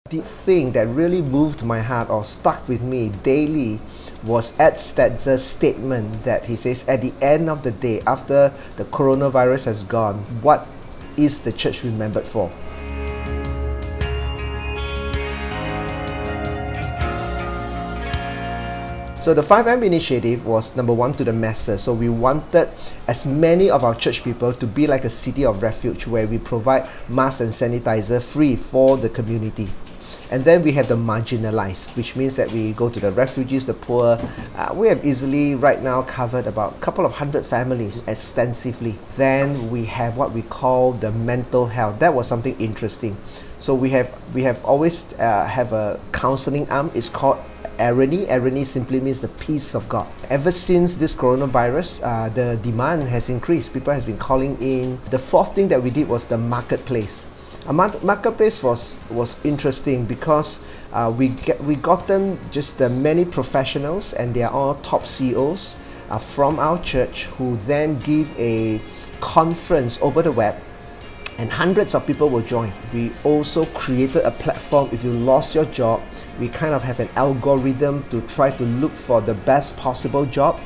The thing that really moved my heart or stuck with me daily was Ed Stetzer's statement that he says, at the end of the day, after the coronavirus has gone, what is the church remembered for? So the 5M initiative was number one, to the masses. So we wanted as many of our church people to be like a city of refuge where we provide masks and sanitizer free for the community. And then we have the marginalized, which means that we go to the refugees, the poor. We have easily right now covered about a couple of hundred families extensively. Then we have what we call the mental health. That was something interesting. So we have always have a counseling arm. It's called Irony. Irony simply means the peace of God. Ever since this coronavirus, the demand has increased. People has been calling in. The fourth thing that we did was the marketplace. A marketplace was interesting because we got them just the many professionals, and they are all top CEOs from our church, who then give a conference over the web, and hundreds of people will join. We also created a platform. If you lost your job, we kind of have an algorithm to try to look for the best possible job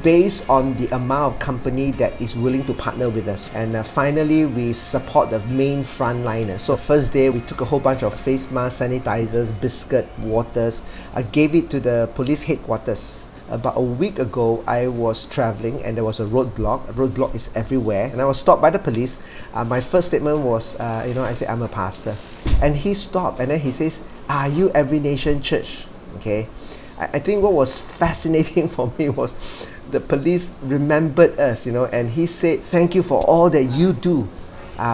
based on the amount of company that is willing to partner with us. And finally, we support the main frontliners. So first day, we took a whole bunch of face masks, sanitizers, biscuit, waters. I gave it to the police headquarters. About a week ago, I was traveling and there was a roadblock. A roadblock is everywhere, and I was stopped by the police. My first statement was, I said, I'm a pastor. And he stopped, and then he says, are you Every Nation Church? Okay. I think what was fascinating for me was the police remembered us, and he said, thank you for all that you do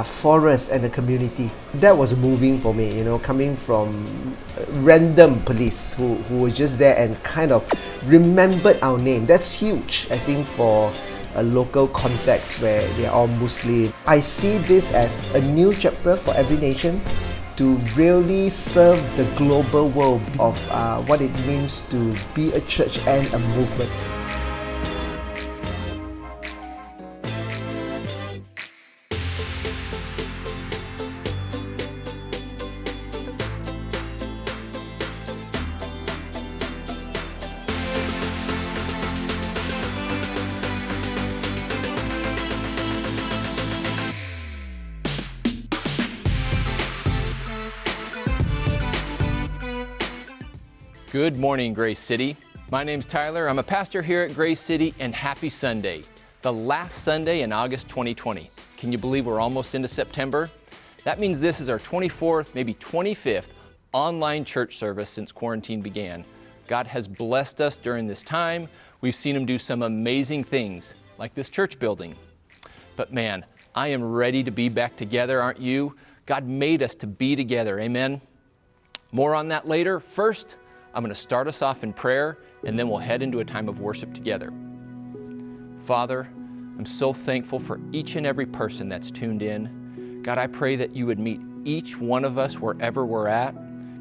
for us and the community. That was moving for me, coming from random police who were just there and kind of remembered our name. That's huge, I think, for a local context where they are all Muslim. I see this as a new chapter for Every Nation to really serve the global world of what it means to be a church and a movement. Good morning, Grace City. My name's Tyler. I'm a pastor here at Grace City, and happy Sunday, the last Sunday in August 2020. Can you believe we're almost into September? That means this is our 24th, maybe 25th online church service since quarantine began. God has blessed us during this time. We've seen Him do some amazing things, like this church building. But man, I am ready to be back together, aren't you? God made us to be together, amen? More on that later. First, I'm going to start us off in prayer, and then we'll head into a time of worship together. Father, I'm so thankful for each and every person that's tuned in. God, I pray that you would meet each one of us wherever we're at.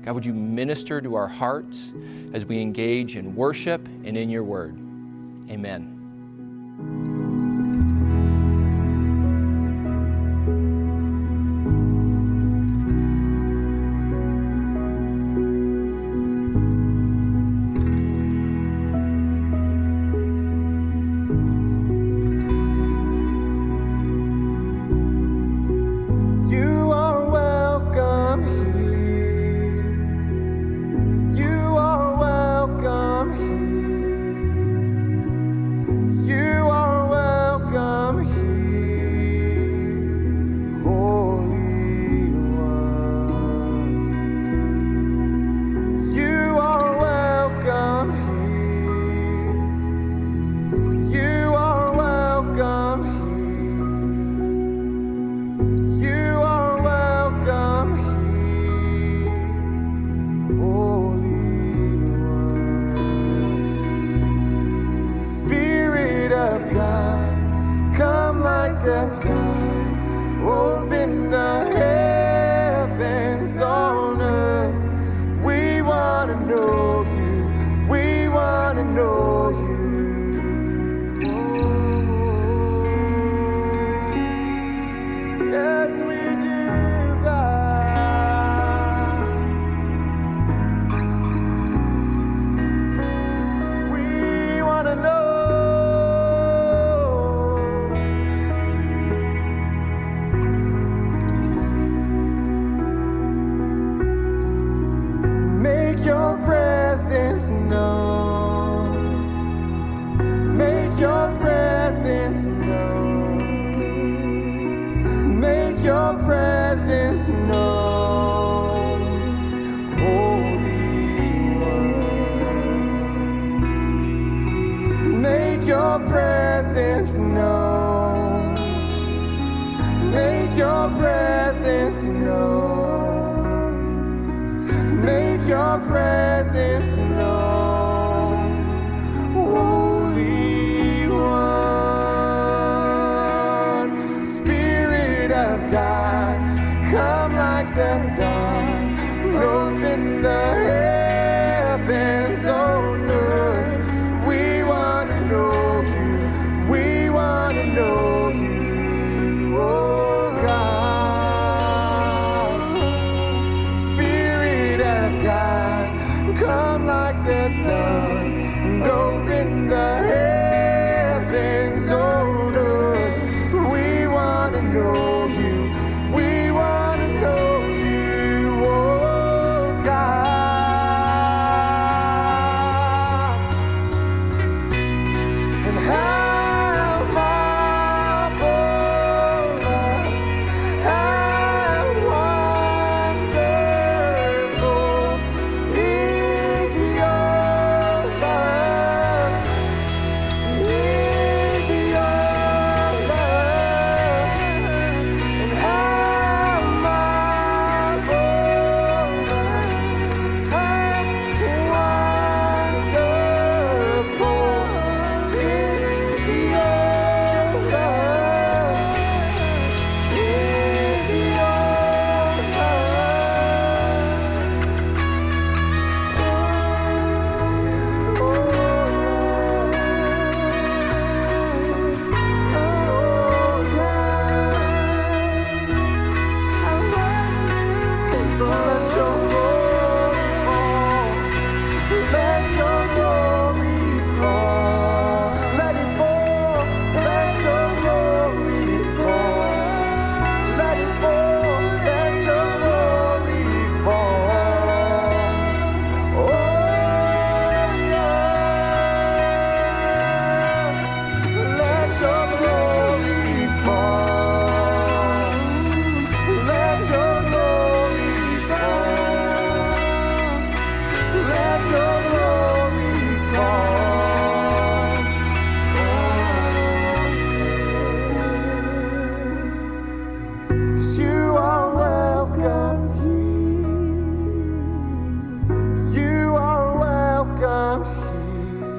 God, would you minister to our hearts as we engage in worship and in your word. Amen. You are presence known. Make your presence known. Make your presence known. Holy One. Make your presence known. Make your presence known. Make your presence known. Holy One. Spirit of God, come like the dawn. Open the heavens on us. We want to know you. We want to know you, oh God. Spirit of God, come like the dawn and open the heavens on us. We want to know you. We want to know you, oh God. And how marvelous, how wonderful is your love, is your love. And how marvelous, how wonderful is your love, is your so let your glory fall. Let your glory fall. Let it fall. Let your glory fall. Let it fall. Let your glory fall. Oh, yes. Let your glory fall. Let your glory fall. Let your glory fall. Oh, 'cause you are welcome here. You are welcome here.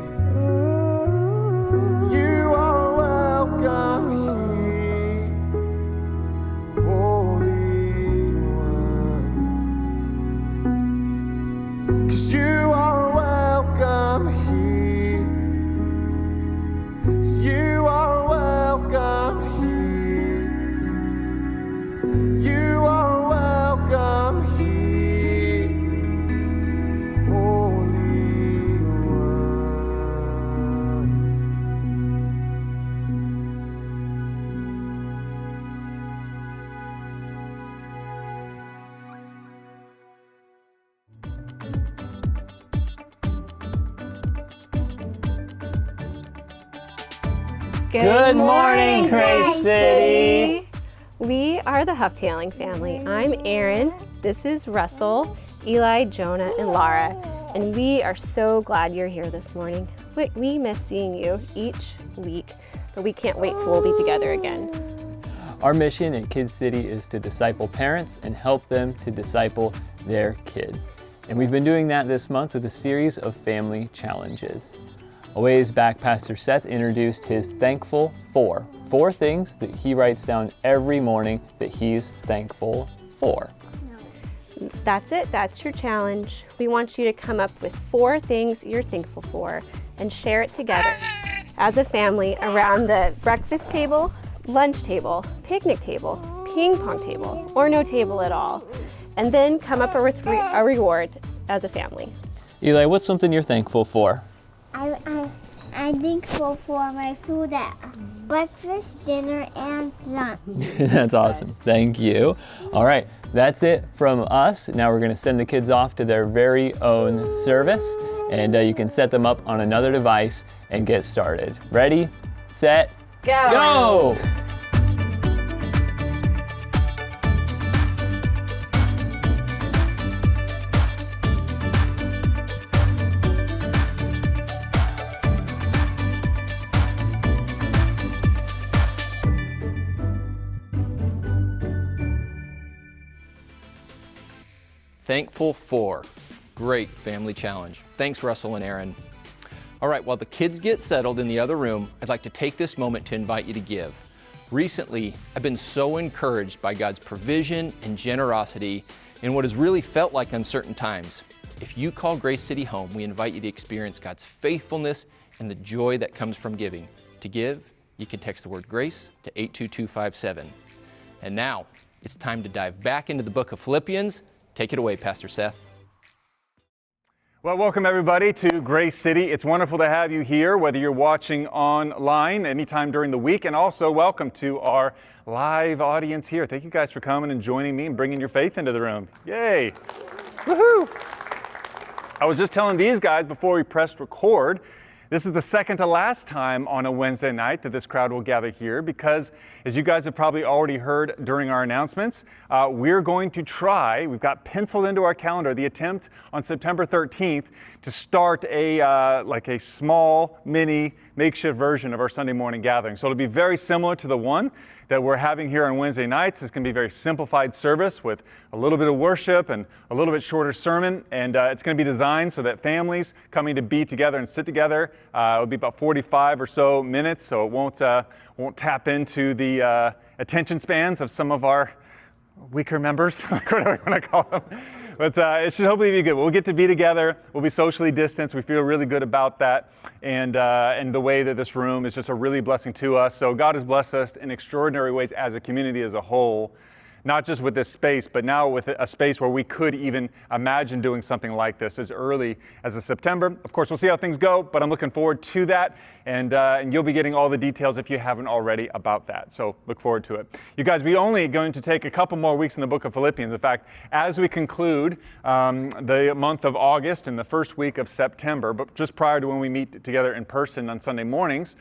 You are welcome here. Holy One. 'Cause you are welcome here. You are welcome here. You are welcome here. Holy One. Good morning, Grace City. We are the Hufftailing family. I'm Erin. This is Russell, Eli, Jonah, and Lara. And we are so glad you're here this morning. We miss seeing you each week, but we can't wait till we'll be together again. Our mission at Kids City is to disciple parents and help them to disciple their kids. And we've been doing that this month with a series of family challenges. A ways back, Pastor Seth introduced his Thankful For. 4 things that he writes down every morning that he's thankful for. That's it. That's your challenge. We want you to come up with 4 things you're thankful for and share it together as a family around the breakfast table, lunch table, picnic table, ping pong table, or no table at all. And then come up with a reward as a family. Eli, what's something you're thankful for? I'm thankful for my food at breakfast, dinner, and lunch. That's awesome. Thank you. All right, that's it from us. Now we're going to send the kids off to their very own service. and you can set them up on another device and get started. Ready, set, go! Thankful for. Great family challenge. Thanks, Russell and Aaron. All right, while the kids get settled in the other room, I'd like to take this moment to invite you to give. Recently, I've been so encouraged by God's provision and generosity in what has really felt like uncertain times. If you call Grace City home, we invite you to experience God's faithfulness and the joy that comes from giving. To give, you can text the word GRACE to 82257. And now, it's time to dive back into the book of Philippians. Take it away, Pastor Seth. Well, welcome everybody to Grace City. It's wonderful to have you here, whether you're watching online anytime during the week, and also welcome to our live audience here. Thank you guys for coming and joining me and bringing your faith into the room. Yay! Woohoo! I was just telling these guys before we pressed record, this is the second to last time on a Wednesday night that this crowd will gather here because, as you guys have probably already heard during our announcements, we're going to try, we've got penciled into our calendar, the attempt on September 13th to start like a small, mini, makeshift version of our Sunday morning gathering. So it'll be very similar to the one that we're having here on Wednesday nights. It's going to be a very simplified service with a little bit of worship and a little bit shorter sermon. And it's going to be designed so that families coming to be together and sit together, it'll be about 45 or so minutes. So it won't tap into the attention spans of some of our weaker members, whatever you want to call them. But it should hopefully be good. We'll get to be together. We'll be socially distanced. We feel really good about that. And the way that this room is just a really blessing to us. So God has blessed us in extraordinary ways as a community as a whole. Not just with this space, but now with a space where we could even imagine doing something like this as early as September. Of course, we'll see how things go, but I'm looking forward to that. And you'll be getting all the details if you haven't already about that. So look forward to it. You guys, we're only going to take a couple more weeks in the book of Philippians. In fact, as we conclude the month of August and the first week of September, but just prior to when we meet together in person on Sunday mornings,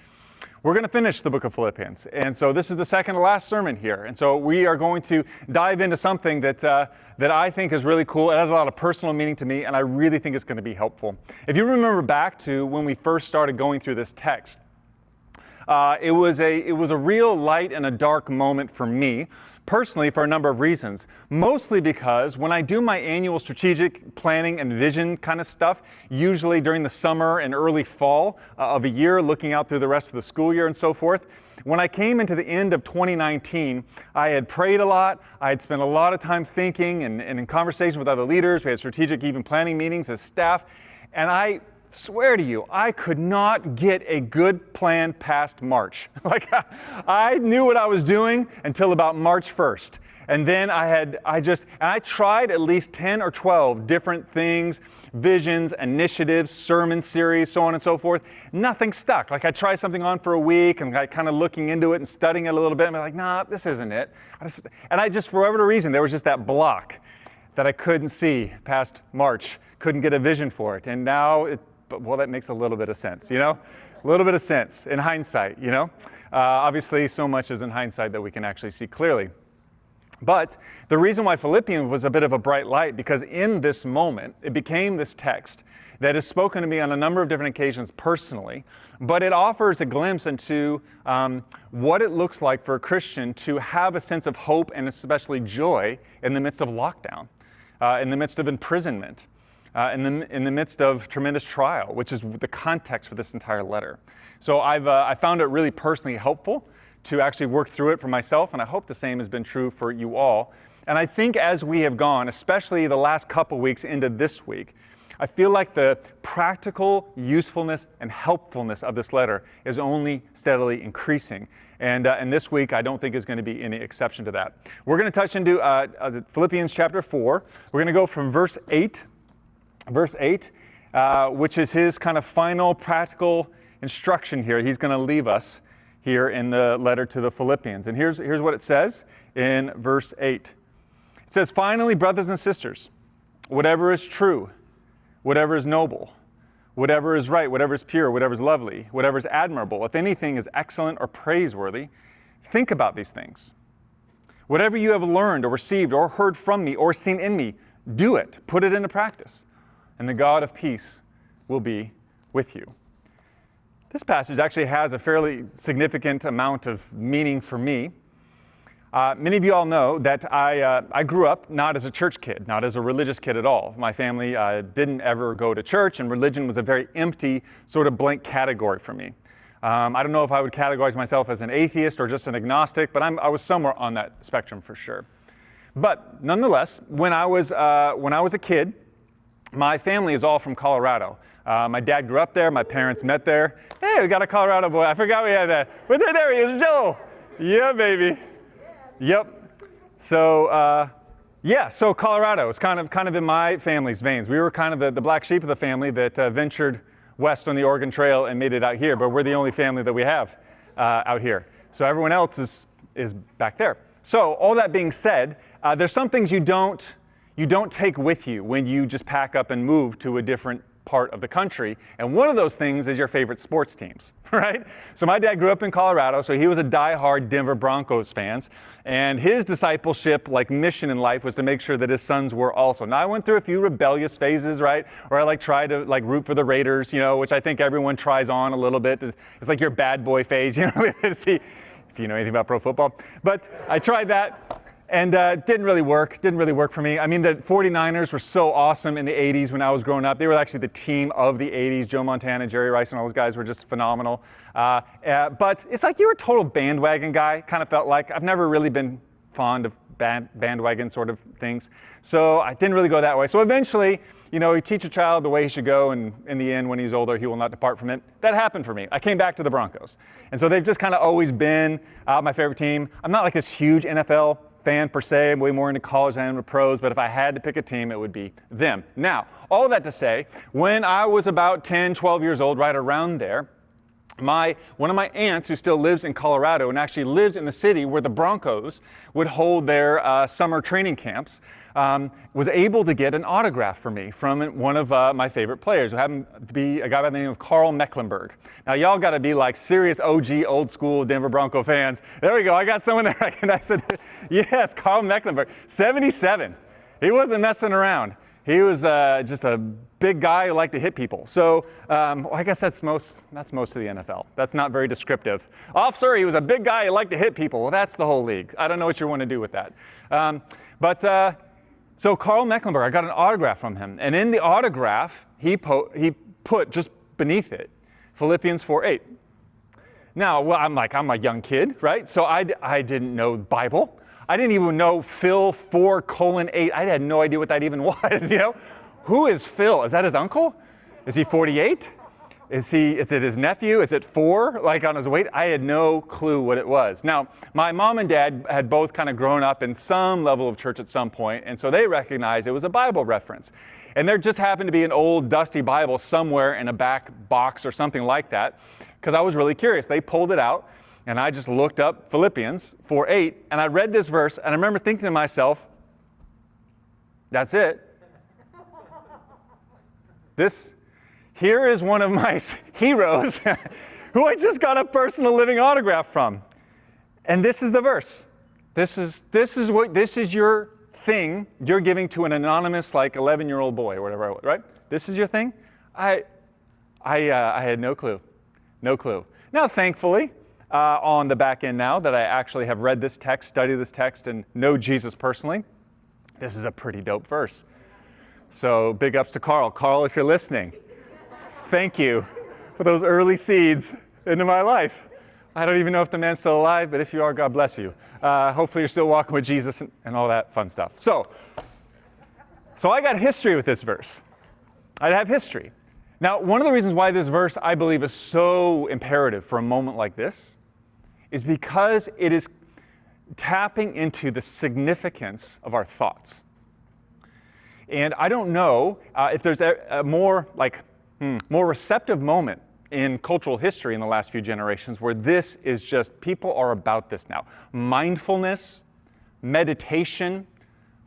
we're going to finish the book of Philippians. And so this is the second to last sermon here. And so we are going to dive into something that I think is really cool. It has a lot of personal meaning to me, and I really think it's going to be helpful. If you remember back to when we first started going through this text, it was a real light and a dark moment for me, personally, for a number of reasons. Mostly because when I do my annual strategic planning and vision kind of stuff, usually during the summer and early fall of a year, looking out through the rest of the school year and so forth, when I came into the end of 2019, I had prayed a lot. I had spent a lot of time thinking and in conversation with other leaders. We had strategic even planning meetings as staff. And I swear to you, I could not get a good plan past March. Like I knew what I was doing until about March 1st. And then I tried at least 10 or 12 different things, visions, initiatives, sermon series, so on and so forth. Nothing stuck. Like I tried something on for a week and I kind of looking into it and studying it a little bit. And I'm like, nah, this isn't it. For whatever reason, there was just that block that I couldn't see past March. Couldn't get a vision for it. And now that makes a little bit of sense, you know? A little bit of sense in hindsight, you know? Obviously, so much is in hindsight that we can actually see clearly. But the reason why Philippians was a bit of a bright light, because in this moment, it became this text that has spoken to me on a number of different occasions personally, but it offers a glimpse into what it looks like for a Christian to have a sense of hope and especially joy in the midst of lockdown, in the midst of imprisonment. In the midst of tremendous trial, which is the context for this entire letter. So I found it really personally helpful to actually work through it for myself, and I hope the same has been true for you all. And I think as we have gone, especially the last couple weeks into this week, I feel like the practical usefulness and helpfulness of this letter is only steadily increasing. And this week, I don't think is going to be any exception to that. We're going to touch into Philippians chapter 4. We're going to go from verse 8, which is his kind of final practical instruction here. He's going to leave us here in the letter to the Philippians. And here's what it says in verse 8. It says, "Finally, brothers and sisters, whatever is true, whatever is noble, whatever is right, whatever is pure, whatever is lovely, whatever is admirable, if anything is excellent or praiseworthy, think about these things. Whatever you have learned or received or heard from me or seen in me, do it, put it into practice, and the God of peace will be with you. This passage actually has a fairly significant amount of meaning for me. Many of you all know that I grew up not as a church kid, not as a religious kid at all. My family didn't ever go to church, and religion was a very empty, sort of blank category for me. I don't know if I would categorize myself as an atheist or just an agnostic, but I was somewhere on that spectrum for sure. But nonetheless, when I was a kid, my family is all from Colorado. My dad grew up there. My parents met there. Hey, we got a Colorado boy. I forgot we had that. But there he is, Joe. Yeah, baby. Yep. So, so Colorado is kind of in my family's veins. We were kind of the black sheep of the family that ventured west on the Oregon Trail and made it out here, but we're the only family that we have out here. So everyone else is back there. So all that being said, there's some things you don't take with you when you just pack up and move to a different part of the country. And one of those things is your favorite sports teams, right? So my dad grew up in Colorado, so he was a diehard Denver Broncos fan. And his discipleship, mission in life was to make sure that his sons were also. Now, I went through a few rebellious phases, right? Where I tried to root for the Raiders, which I think everyone tries on a little bit. It's like your bad boy phase, to see if you know anything about pro football. But I tried that. And didn't really work for me. I mean, the 49ers were so awesome in the 80s when I was growing up. They were actually the team of the 80s. Joe Montana, Jerry Rice, and all those guys were just phenomenal. But it's like you're a total bandwagon guy, kind of felt like. I've never really been fond of bandwagon sort of things. So I didn't really go that way. So eventually, you teach a child the way he should go, and in the end, when he's older, he will not depart from it. That happened for me. I came back to the Broncos. And so they've just kind of always been my favorite team. I'm not like this huge NFL fan per se. I'm way more into college than into pros, but if I had to pick a team, it would be them. Now, all that to say, when I was about 10, 12 years old, right around there, one of my aunts, who still lives in Colorado and actually lives in the city where the Broncos would hold their summer training camps, was able to get an autograph for me from one of my favorite players, who happened to be a guy by the name of Carl Mecklenburg. Now, y'all got to be serious OG, old school Denver Bronco fans. There we go. I got someone that recognized it. Yes, Carl Mecklenburg, 77. He wasn't messing around. He was just a big guy who liked to hit people. So I guess that's most of the NFL. That's not very descriptive. Officer, he was a big guy who liked to hit people. Well, that's the whole league. I don't know what you want to do with that. So Carl Mecklenburg, I got an autograph from him. And in the autograph, he put just beneath it, Philippians 4:8. Now, well, I'm a young kid, right? So I didn't know the Bible. I didn't even know Phil 4:8. I had no idea what that even was, Who is Phil? Is that his uncle? Is he 48? Is it his nephew? Is it 4, on his weight? I had no clue what it was. Now, my mom and dad had both kind of grown up in some level of church at some point, and so they recognized it was a Bible reference. And there just happened to be an old dusty Bible somewhere in a back box or something like that, because I was really curious. They pulled it out, and I just looked up Philippians 4:8, and I read this verse, and I remember thinking to myself, that's it. Here is one of my heroes who I just got a personal living autograph from. And this is the verse. This is your thing you're giving to an anonymous 11-year-old boy or whatever, right? This is your thing? I had no clue. No clue. Now, thankfully, on the back end now that I actually have read this text, studied this text, and know Jesus personally, this is a pretty dope verse. So big ups to Carl. Carl, if you're listening, thank you for those early seeds into my life. I don't even know if the man's still alive, but if you are, God bless you. Hopefully you're still walking with Jesus and all that fun stuff. So I got history with this verse. I have history. Now, one of the reasons why this verse, I believe, is so imperative for a moment like this is because it is tapping into the significance of our thoughts. And I don't know if there's a more receptive moment in cultural history in the last few generations where this is just, people are about this now. Mindfulness, meditation,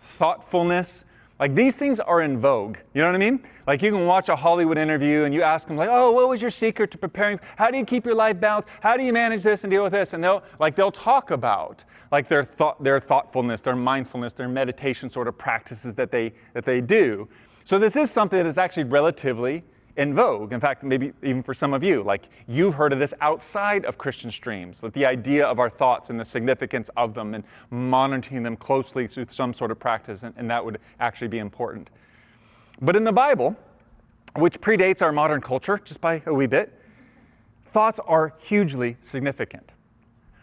thoughtfulness, Like, these things are in vogue. You know what I mean? Like, you can watch a Hollywood interview and you ask them, like, oh, what was your secret to preparing? How do you keep your life balanced? How do you manage this and deal with this? And they'll talk about like their thoughtfulness, their mindfulness, their meditation sort of practices that they do. So this is something that is actually relatively in vogue. In fact, maybe even for some of you, like, you've heard of this outside of Christian streams, that the idea of our thoughts and the significance of them and monitoring them closely through some sort of practice, and that would actually be important. But in the Bible, which predates our modern culture just by a wee bit, thoughts are hugely significant.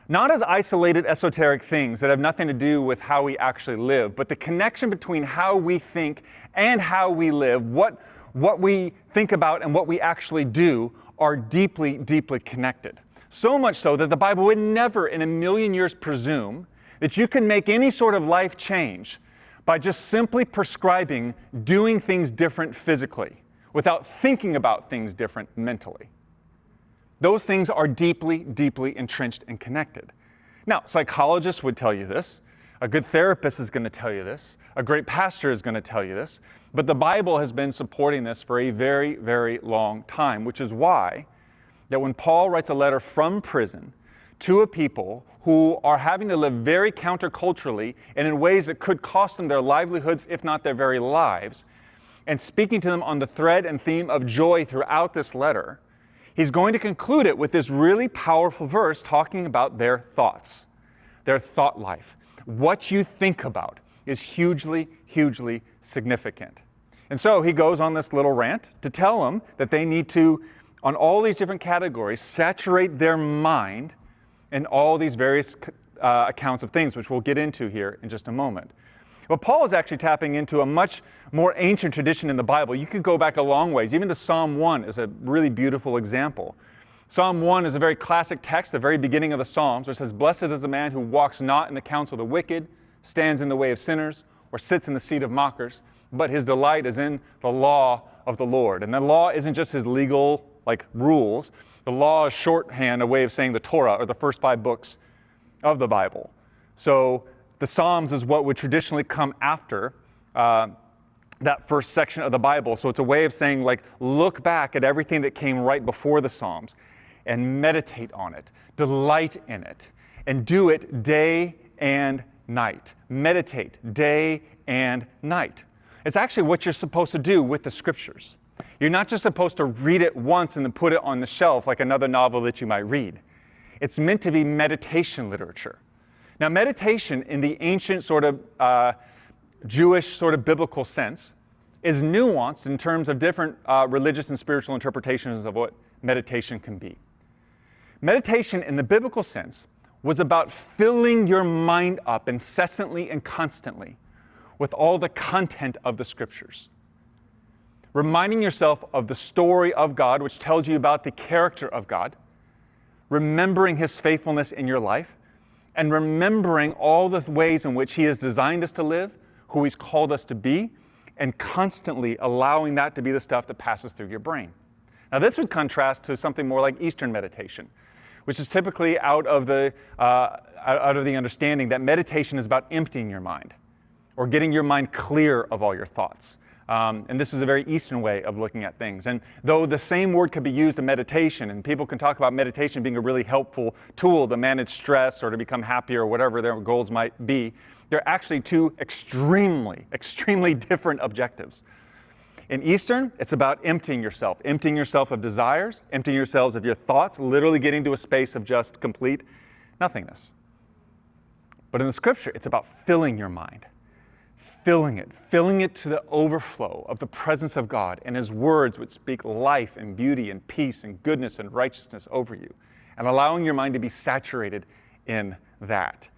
Not as isolated esoteric things that have nothing to do with how we actually live, but the connection between how we think and how we live, what we think about and what we actually do, are deeply, deeply connected. So much so that the Bible would never in a million years presume that you can make any sort of life change by just simply prescribing doing things different physically without thinking about things different mentally. Those things are deeply, deeply entrenched and connected. Now, psychologists would tell you this. A good therapist is going to tell you this. A great pastor is going to tell you this. But the Bible has been supporting this for a very, very long time, which is why that when Paul writes a letter from prison to a people who are having to live very counterculturally and in ways that could cost them their livelihoods, if not their very lives, and speaking to them on the thread and theme of joy throughout this letter, he's going to conclude it with this really powerful verse talking about their thoughts, their thought life. What you think about is hugely, hugely significant. And so he goes on this little rant to tell them that they need to, on all these different categories, saturate their mind in all these various accounts of things, which we'll get into here in just a moment. But Paul is actually tapping into a much more ancient tradition in the Bible. You could go back a long ways. Even to Psalm 1 is a really beautiful example. Psalm 1 is a very classic text, the very beginning of the Psalms, where it says, "Blessed is the man who walks not in the counsel of the wicked, stands in the way of sinners, or sits in the seat of mockers, but his delight is in the law of the Lord." And the law isn't just his legal, rules. The law is shorthand, a way of saying the Torah, or the first 5 books of the Bible. So the Psalms is what would traditionally come after that first section of the Bible. So it's a way of saying, look back at everything that came right before the Psalms and meditate on it, delight in it, and do it day and night. Meditate day and night. It's actually what you're supposed to do with the Scriptures. You're not just supposed to read it once and then put it on the shelf like another novel that you might read. It's meant to be meditation literature. Now, meditation in the ancient sort of Jewish sort of biblical sense is nuanced in terms of different religious and spiritual interpretations of what meditation can be. Meditation in the biblical sense was about filling your mind up incessantly and constantly with all the content of the Scriptures. Reminding yourself of the story of God, which tells you about the character of God, remembering His faithfulness in your life, and remembering all the ways in which He has designed us to live, who He's called us to be, and constantly allowing that to be the stuff that passes through your brain. Now, this would contrast to something more like Eastern meditation, which is typically out of the understanding that meditation is about emptying your mind or getting your mind clear of all your thoughts. And this is a very Eastern way of looking at things. And though the same word could be used in meditation, and people can talk about meditation being a really helpful tool to manage stress or to become happier or whatever their goals might be, they're actually two extremely, extremely different objectives. In Eastern, it's about emptying yourself of desires, emptying yourselves of your thoughts, literally getting to a space of just complete nothingness. But in the Scripture, it's about filling your mind. Filling it to the overflow of the presence of God and His words which speak life and beauty and peace and goodness and righteousness over you, and allowing your mind to be saturated in that.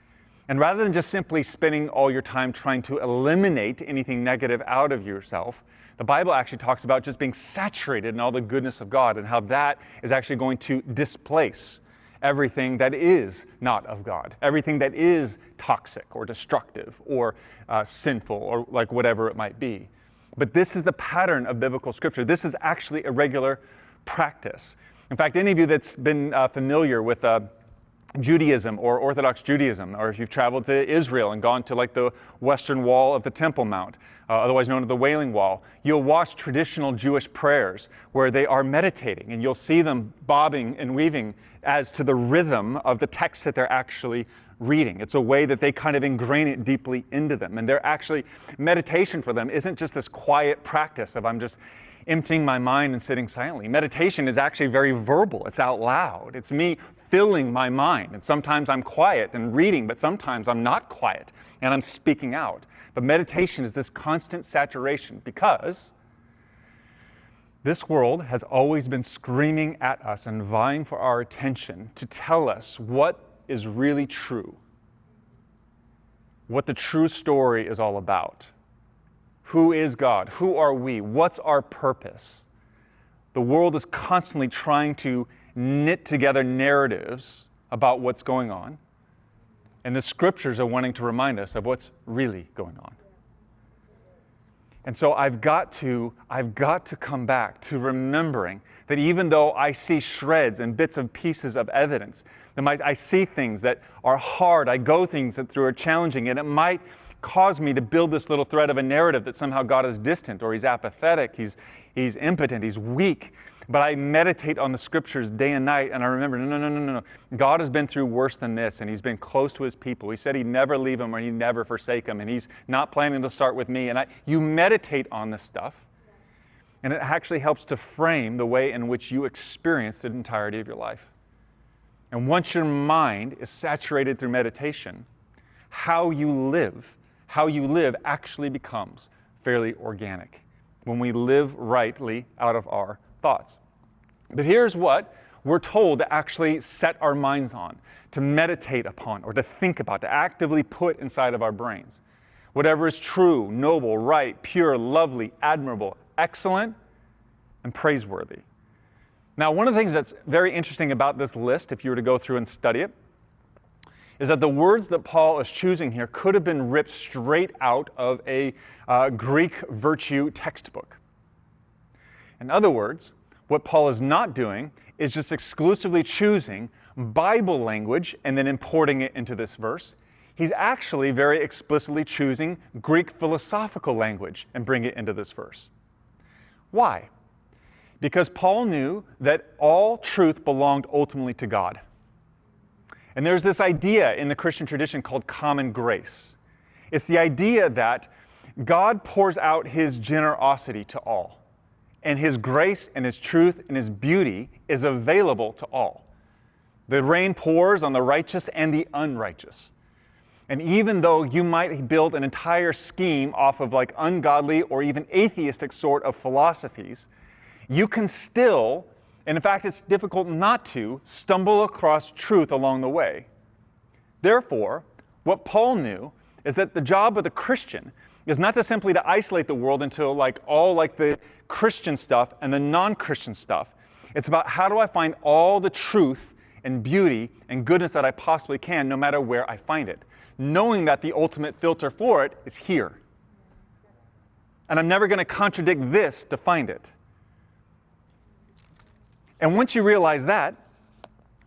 And rather than just simply spending all your time trying to eliminate anything negative out of yourself, the Bible actually talks about just being saturated in all the goodness of God and how that is actually going to displace everything that is not of God, everything that is toxic or destructive or sinful or whatever it might be. But this is the pattern of biblical Scripture. This is actually a regular practice. In fact, any of you that's been familiar with Judaism or Orthodox Judaism, or if you've traveled to Israel and gone to like the western wall of the Temple Mount, otherwise known as the Wailing Wall, you'll watch traditional Jewish prayers where they are meditating, and you'll see them bobbing and weaving as to the rhythm of the text that they're actually reading. It's a way that they kind of ingrain it deeply into them. And they're actually, meditation for them isn't just this quiet practice of I'm just emptying my mind and sitting silently. Meditation is actually very verbal. It's out loud. It's me filling my mind. And sometimes I'm quiet and reading, but sometimes I'm not quiet and I'm speaking out. But meditation is this constant saturation because this world has always been screaming at us and vying for our attention to tell us what is really true, what the true story is all about. Who is God? Who are we? What's our purpose? The world is constantly trying to knit together narratives about what's going on, and the scriptures are wanting to remind us of what's really going on. And so I've got to come back to remembering that even though I see shreds and bits and pieces of evidence, that I see things that are hard, I go things that through are challenging, and it might cause me to build this little thread of a narrative that somehow God is distant or He's apathetic, He's impotent, He's weak. But I meditate on the scriptures day and night, and I remember, no. God has been through worse than this, and He's been close to His people. He said He'd never leave them or He'd never forsake them, and He's not planning to start with me. And you meditate on this stuff, and it actually helps to frame the way in which you experience the entirety of your life. And once your mind is saturated through meditation, how you live actually becomes fairly organic when we live rightly out of our thoughts. But here's what we're told to actually set our minds on, to meditate upon, or to think about, to actively put inside of our brains. Whatever is true, noble, right, pure, lovely, admirable, excellent, and praiseworthy. Now, one of the things that's very interesting about this list, if you were to go through and study it, is that the words that Paul is choosing here could have been ripped straight out of a Greek virtue textbook. In other words, what Paul is not doing is just exclusively choosing Bible language and then importing it into this verse. He's actually very explicitly choosing Greek philosophical language and bringing it into this verse. Why? Because Paul knew that all truth belonged ultimately to God. And there's this idea in the Christian tradition called common grace. It's the idea that God pours out His generosity to all. And His grace and His truth and His beauty is available to all. The rain pours on the righteous and the unrighteous. And even though you might build an entire scheme off of like ungodly or even atheistic sort of philosophies, you can still, and in fact it's difficult not to, stumble across truth along the way. Therefore, what Paul knew is that the job of the Christian is not to simply to isolate the world into all the Christian stuff and the non-Christian stuff. It's about how do I find all the truth and beauty and goodness that I possibly can, no matter where I find it, knowing that the ultimate filter for it is here. And I'm never going to contradict this to find it. And once you realize that,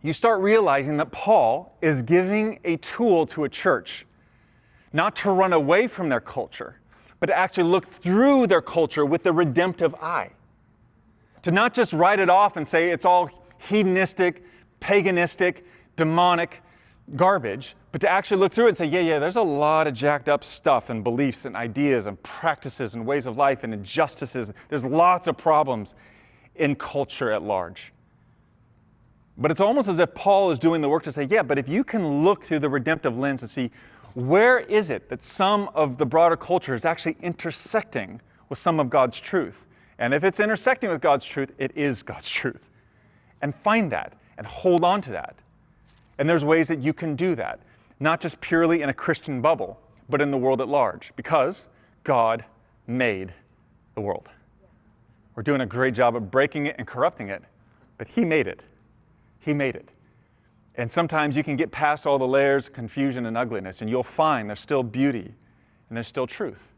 you start realizing that Paul is giving a tool to a church, not to run away from their culture, but to actually look through their culture with the redemptive eye. To not just write it off and say it's all hedonistic, paganistic, demonic garbage, but to actually look through it and say, yeah, there's a lot of jacked up stuff and beliefs and ideas and practices and ways of life and injustices. There's lots of problems in culture at large. But it's almost as if Paul is doing the work to say, yeah, but if you can look through the redemptive lens and see where is it that some of the broader culture is actually intersecting with some of God's truth. And if it's intersecting with God's truth, it is God's truth. And find that and hold on to that. And there's ways that you can do that, not just purely in a Christian bubble, but in the world at large, because God made the world. We're doing a great job of breaking it and corrupting it, but He made it. He made it. And sometimes you can get past all the layers of confusion and ugliness, and you'll find there's still beauty and there's still truth.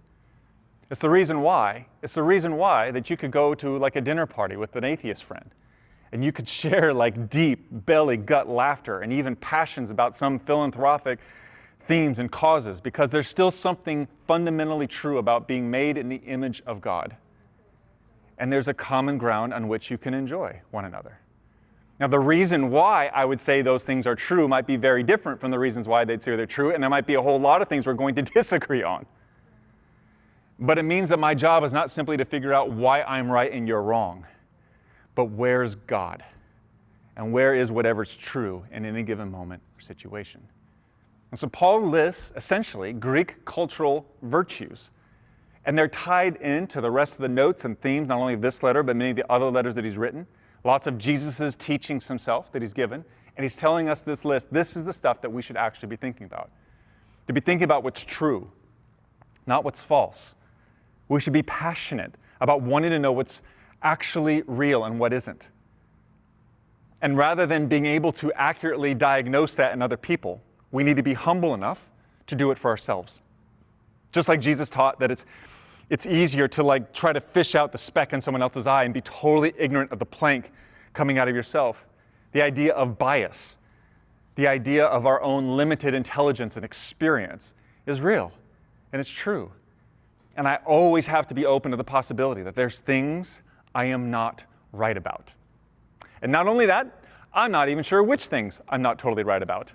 It's the reason why that you could go to like a dinner party with an atheist friend, And you could share like deep belly gut laughter and even passions about some philanthropic themes and causes, because there's still something fundamentally true about being made in the image of God. And there's a common ground on which you can enjoy one another. Now, the reason why I would say those things are true might be very different from the reasons why they'd say they're true, and there might be a whole lot of things we're going to disagree on. But it means that my job is not simply to figure out why I'm right and you're wrong, but where's God? And where is whatever's true in any given moment or situation? And so Paul lists, essentially, Greek cultural virtues. And they're tied into the rest of the notes and themes, not only of this letter, but many of the other letters that he's written. Lots of Jesus' teachings himself that he's given. And he's telling us this list. This is the stuff that we should actually be thinking about. To be thinking about what's true, not what's false. We should be passionate about wanting to know what's actually real and what isn't. And rather than being able to accurately diagnose that in other people, we need to be humble enough to do it for ourselves. Just like Jesus taught that it's easier to like try to fish out the speck in someone else's eye and be totally ignorant of the plank coming out of yourself. The idea of bias, the idea of our own limited intelligence and experience is real, and it's true. And I always have to be open to the possibility that there's things I am not right about. And not only that, I'm not even sure which things I'm not totally right about.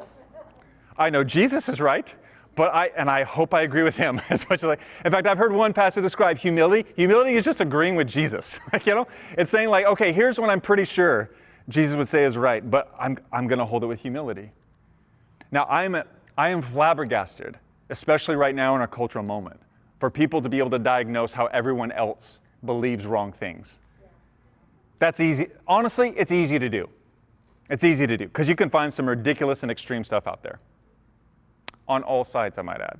I know Jesus is right, but I hope I agree with him as much as in fact, I've heard one pastor describe humility. Humility is just agreeing with Jesus. It's saying like, okay, here's what I'm pretty sure Jesus would say is right, but I'm going to hold it with humility. Now, I am flabbergasted, especially right now in our cultural moment, for people to be able to diagnose how everyone else believes wrong things. That's easy. Honestly, it's easy to do. It's easy to do because you can find some ridiculous and extreme stuff out there. On all sides, I might add.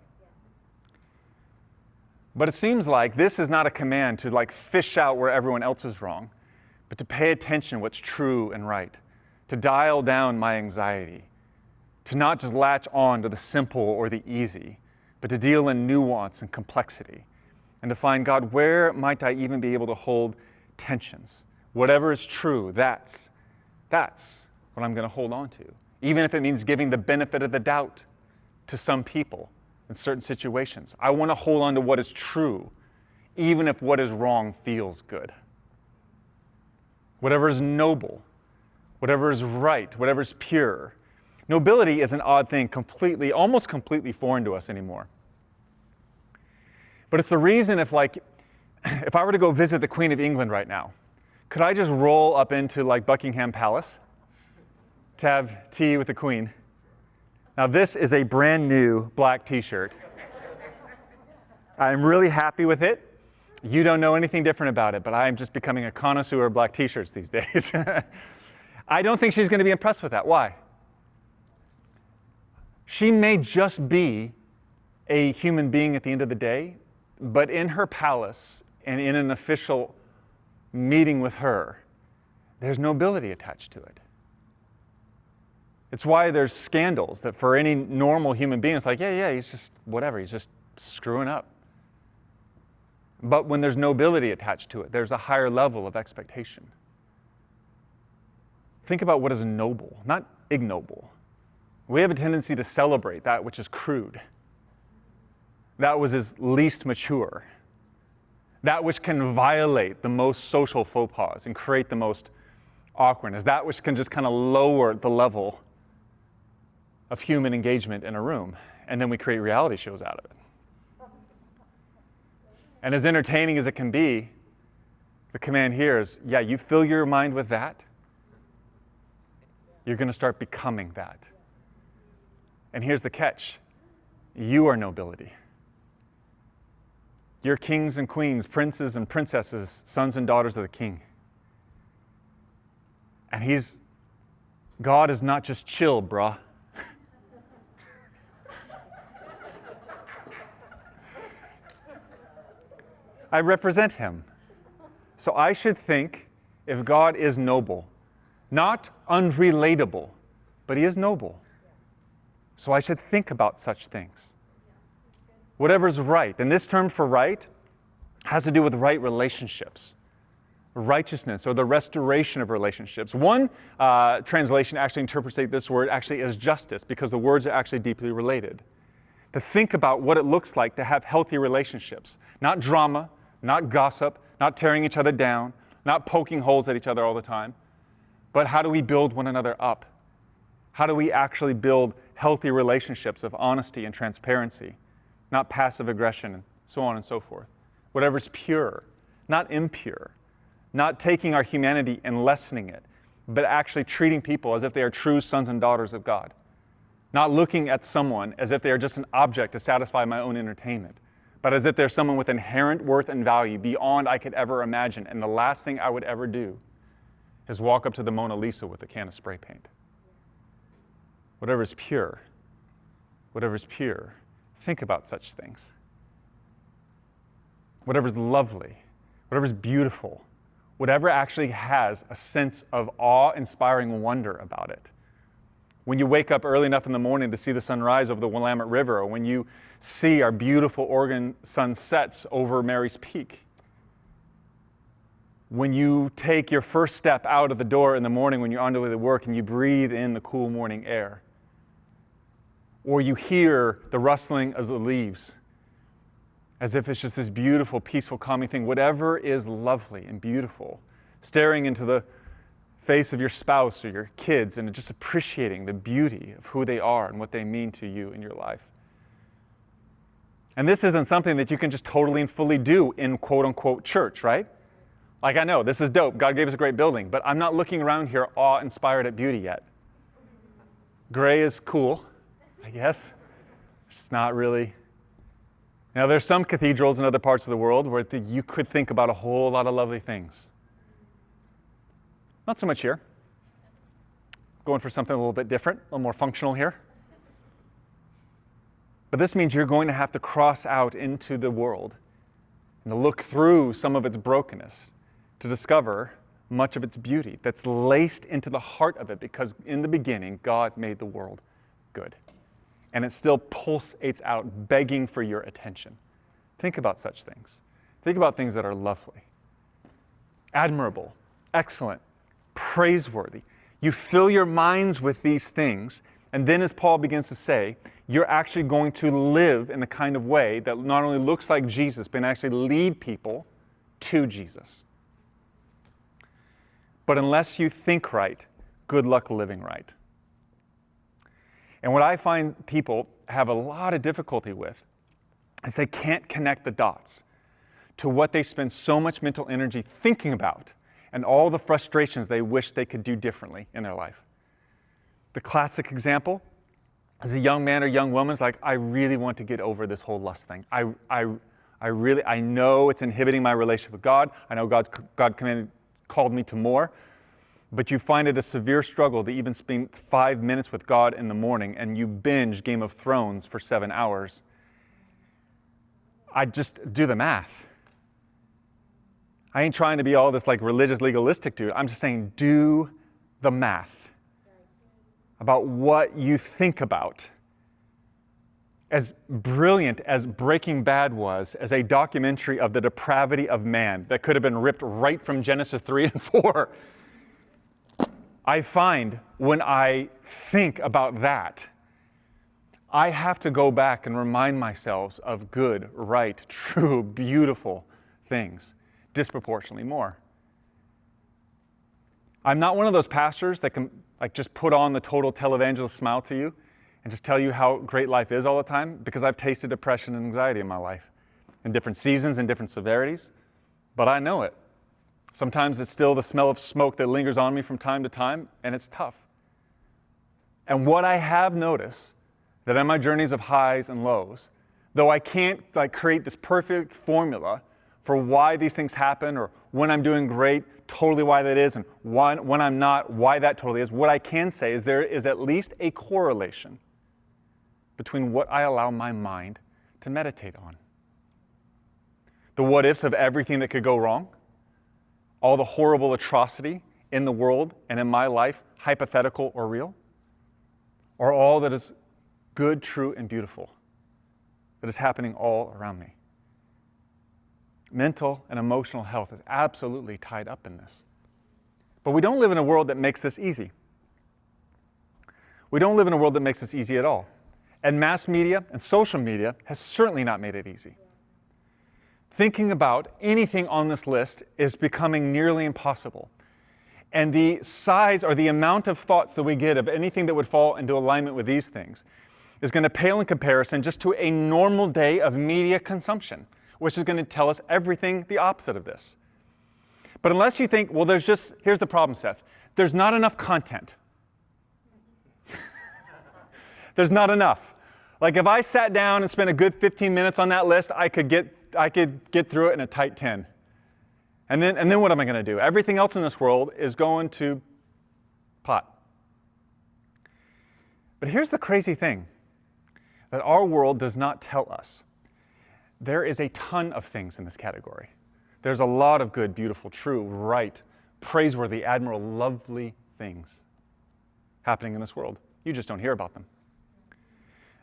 But it seems like this is not a command to like fish out where everyone else is wrong, but to pay attention to what's true and right, to dial down my anxiety, to not just latch on to the simple or the easy, but to deal in nuance and complexity, and to find, God, where might I even be able to hold tensions? Whatever is true, that's what I'm going to hold on to, even if it means giving the benefit of the doubt to some people in certain situations. I want to hold on to what is true, even if what is wrong feels good. Whatever is noble, whatever is right, whatever is pure. Nobility is an odd thing, almost completely foreign to us anymore. But it's the reason if I were to go visit the Queen of England right now, could I just roll up into like Buckingham Palace to have tea with the Queen? Now this is a brand new black t-shirt. I'm really happy with it. You don't know anything different about it, but I'm just becoming a connoisseur of black t-shirts these days. I don't think she's going to be impressed with that. Why? She may just be a human being at the end of the day, but in her palace and in an official meeting with her, there's nobility attached to it. It's why there's scandals that for any normal human being, it's like, yeah, he's just whatever, he's just screwing up. But when there's nobility attached to it, there's a higher level of expectation. Think about what is noble, not ignoble. We have a tendency to celebrate that which is crude, that which is least mature, that which can violate the most social faux pas and create the most awkwardness, that which can just kind of lower the level of human engagement in a room, and then we create reality shows out of it. And as entertaining as it can be, the command here is, you fill your mind with that, you're going to start becoming that. And here's the catch. You are nobility. You're kings and queens, princes and princesses, sons and daughters of the King. And God is not just chill, bruh. I represent him. So I should think if God is noble, not unrelatable, but he is noble. So I should think about such things. Whatever's right. And this term for right has to do with right relationships, righteousness or the restoration of relationships. One translation actually interprets this word actually as justice because the words are actually deeply related. To think about what it looks like to have healthy relationships, not drama, not gossip, not tearing each other down, not poking holes at each other all the time, but how do we build one another up? How do we actually build healthy relationships of honesty and transparency, not passive aggression and so on and so forth? Whatever's pure, not impure, not taking our humanity and lessening it, but actually treating people as if they are true sons and daughters of God. Not looking at someone as if they are just an object to satisfy my own entertainment, but as if they're someone with inherent worth and value beyond I could ever imagine. And the last thing I would ever do is walk up to the Mona Lisa with a can of spray paint. Whatever's pure, think about such things. Whatever's lovely, whatever's beautiful, whatever actually has a sense of awe-inspiring wonder about it. When you wake up early enough in the morning to see the sunrise over the Willamette River, or when you see our beautiful Oregon sunsets over Mary's Peak. When you take your first step out of the door in the morning when you're on the way to work and you breathe in the cool morning air. Or you hear the rustling of the leaves as if it's just this beautiful, peaceful, calming thing. Whatever is lovely and beautiful, staring into the face of your spouse or your kids and just appreciating the beauty of who they are and what they mean to you in your life. And this isn't something that you can just totally and fully do in quote-unquote church, right? Like, I know, this is dope. God gave us a great building, but I'm not looking around here awe-inspired at beauty yet. Gray is cool, I guess. It's not really. Now, there's some cathedrals in other parts of the world where you could think about a whole lot of lovely things. Not so much here. Going for something a little bit different, a little more functional here. But this means you're going to have to cross out into the world and to look through some of its brokenness to discover much of its beauty that's laced into the heart of it, because in the beginning, God made the world good. And it still pulsates out, begging for your attention. Think about such things. Think about things that are lovely, admirable, excellent, praiseworthy. You fill your minds with these things, and then as Paul begins to say, you're actually going to live in the kind of way that not only looks like Jesus, but actually lead people to Jesus. But unless you think right, good luck living right. And what I find people have a lot of difficulty with is they can't connect the dots to what they spend so much mental energy thinking about and all the frustrations they wish they could do differently in their life. The classic example is a young man or young woman's like, I really want to get over this whole lust thing. I know it's inhibiting my relationship with God. I know God called me to more. But you find it a severe struggle to even spend 5 minutes with God in the morning, and you binge Game of Thrones for 7 hours. I just do the math. I ain't trying to be all this like religious legalistic dude. I'm just saying do the math about what you think about. As brilliant as Breaking Bad was as a documentary of the depravity of man that could have been ripped right from Genesis 3 and 4, I find when I think about that, I have to go back and remind myself of good, right, true, beautiful things disproportionately more. I'm not one of those pastors that can just put on the total televangelist smile to you and just tell you how great life is all the time, because I've tasted depression and anxiety in my life in different seasons and different severities, but I know it. Sometimes it's still the smell of smoke that lingers on me from time to time, and it's tough. And what I have noticed, that in my journeys of highs and lows, though I can't create this perfect formula for why these things happen, or when I'm doing great, totally why that is, and when I'm not, why that totally is, what I can say is there is at least a correlation between what I allow my mind to meditate on. The what-ifs of everything that could go wrong, all the horrible atrocity in the world and in my life, hypothetical or real, or all that is good, true, and beautiful that is happening all around me. Mental and emotional health is absolutely tied up in this. But we don't live in a world that makes this easy. We don't live in a world that makes this easy at all. And mass media and social media has certainly not made it easy. Thinking about anything on this list is becoming nearly impossible. And the size or the amount of thoughts that we get of anything that would fall into alignment with these things is going to pale in comparison just to a normal day of media consumption, which is going to tell us everything the opposite of this. But unless you think, well, here's the problem, Seth. There's not enough content. There's not enough. Like if I sat down and spent a good 15 minutes on that list, I could get through it in a tight 10. And then what am I going to do? Everything else in this world is going to pot. But here's the crazy thing, that our world does not tell us. There is a ton of things in this category. There's a lot of good, beautiful, true, right, praiseworthy, admirable, lovely things happening in this world. You just don't hear about them.